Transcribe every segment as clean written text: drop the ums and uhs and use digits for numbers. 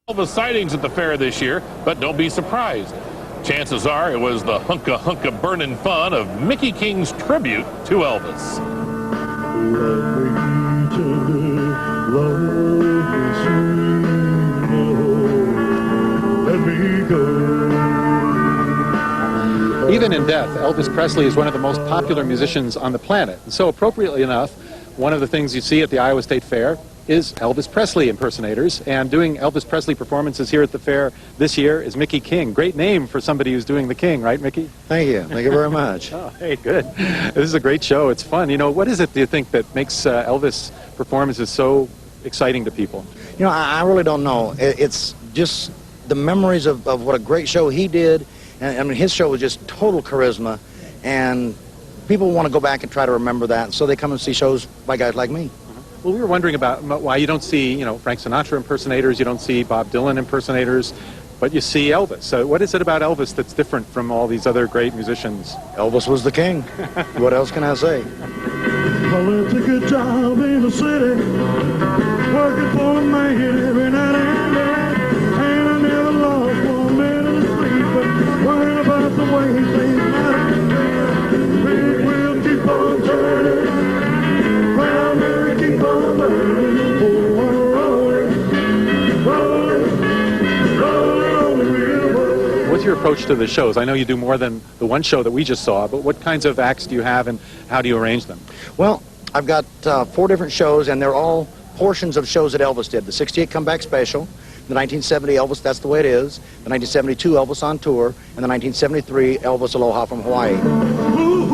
Elvis sightings at the fair this year, but don't be surprised. Chances are it was the hunka burnin' fun of Micky King's tribute to Elvis. Even in death, Elvis Presley is one of the most popular musicians on the planet. And so appropriately enough, one of the things you see at the Iowa State Fair is Elvis Presley impersonators, and doing Elvis Presley performances here at the fair this year is Micky King. Great name for somebody who's doing the King, right, Micky? Thank you very much. Oh, hey, good. This is a great show. It's fun. You know, what is it, do you think, that makes Elvis performances so exciting to people? You know, I really don't know. It's just the memories of what a great show he did. And I mean, his show was just total charisma, and people want to go back and try to remember that, so they come and see shows by guys like me. Well, we were wondering about why you don't see, you know, Frank Sinatra impersonators, you don't see Bob Dylan impersonators, but you see Elvis. So what is it about Elvis that's different from all these other great musicians? Elvis was the king. What else can I say? Well, it's a good job in the city, working for a man every night and day, and I never lost 1 minute of sleep, but worrying about the way things matter. Big wheel keep on turning. What's your approach to the shows? I know you do more than the one show that we just saw, but what kinds of acts do you have and how do you arrange them? Well, I've got 4 different shows, and they're all portions of shows that Elvis did. The 68 Comeback Special, the 1970 Elvis, That's the Way It Is, the 1972 Elvis on Tour, and the 1973 Elvis Aloha from Hawaii. Ooh,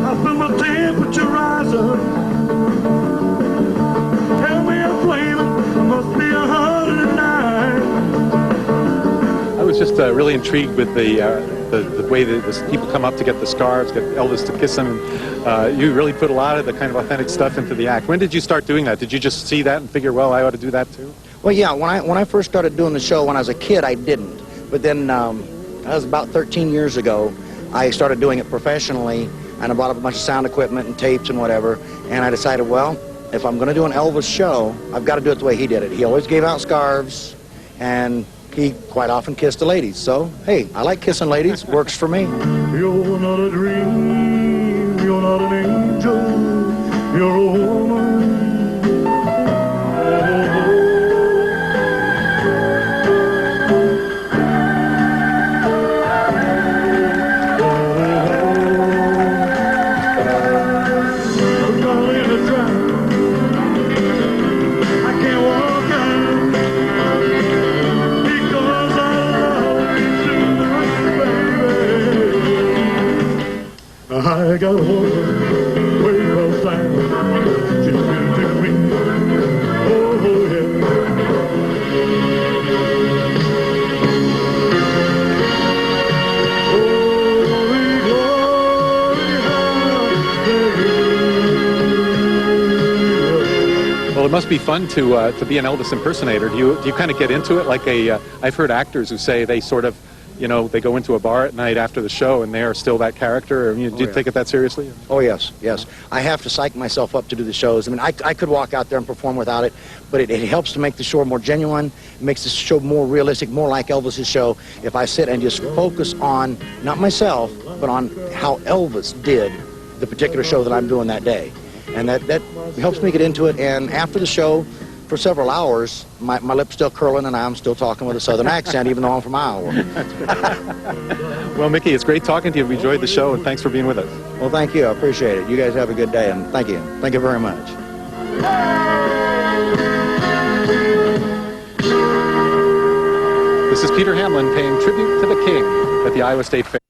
I feel my temperature rising. I was just really intrigued with the way that people come up to get the scarves, get Elvis to kiss them. You really put a lot of the kind of authentic stuff into the act. When did you start doing that? Did you just see that and figure, well, I ought to do that too? Well, yeah, when I first started doing the show when I was a kid, I didn't. But then, that was about 13 years ago, I started doing it professionally, and I bought up a bunch of sound equipment and tapes and whatever, and I decided, well, if I'm going to do an Elvis show, I've got to do it the way he did it. He always gave out scarves, and he quite often kissed the ladies. So, hey, I like kissing ladies. Works for me. You're not a dream, you're not an angel, you're a woman. I got a woman way outside. She's been to me. Oh, yeah. Well, it must be fun to be an Elvis impersonator. Do you kind of get into it like I've heard actors who say they sort of, you know, they go into a bar at night after the show and they are still that character. Do you take it that seriously? Oh, yes, yes. I have to psych myself up to do the shows. I mean, I could walk out there and perform without it, but it helps to make the show more genuine. It makes the show more realistic, more like Elvis's show, if I sit and just focus on, not myself, but on how Elvis did the particular show that I'm doing that day. And that helps me get into it, and after the show, for several hours, my lips still curling and I'm still talking with a southern accent, even though I'm from Iowa. Well, Micky, it's great talking to you. We enjoyed the show, and thanks for being with us. Well, thank you. I appreciate it. You guys have a good day, and thank you. Thank you very much. This is Peter Hamlin paying tribute to the King at the Iowa State Fair.